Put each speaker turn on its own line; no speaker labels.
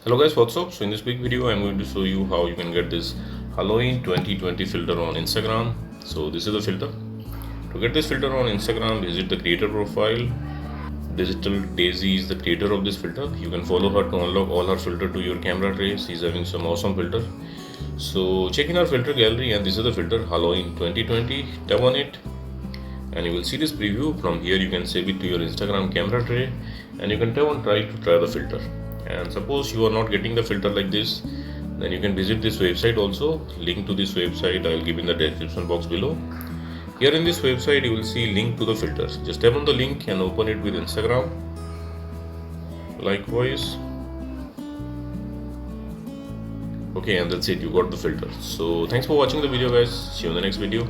Hello guys, what's up? So in this quick video I'm going to show you how you can get this Halloween 2020 filter on Instagram. So this is the filter. To get this filter on Instagram, visit the creator profile. Digital Daisy is the creator of this filter. You can follow her to unlock all her filter to your camera tray. She's having some awesome filter. So check in our filter gallery, and this is the filter Halloween 2020. Tap on it and you will see this preview. From here you can save it to your Instagram camera tray and you can tap on try to try the filter. And suppose you are not getting the filter like this, then you can visit this website also. Link to this website I will give in the description box below. Here in this website you will see link to the filters. Just tap on the link and open it with Instagram. Likewise. Okay, and that's it, you got the filter. So thanks for watching the video guys. See you in the next video.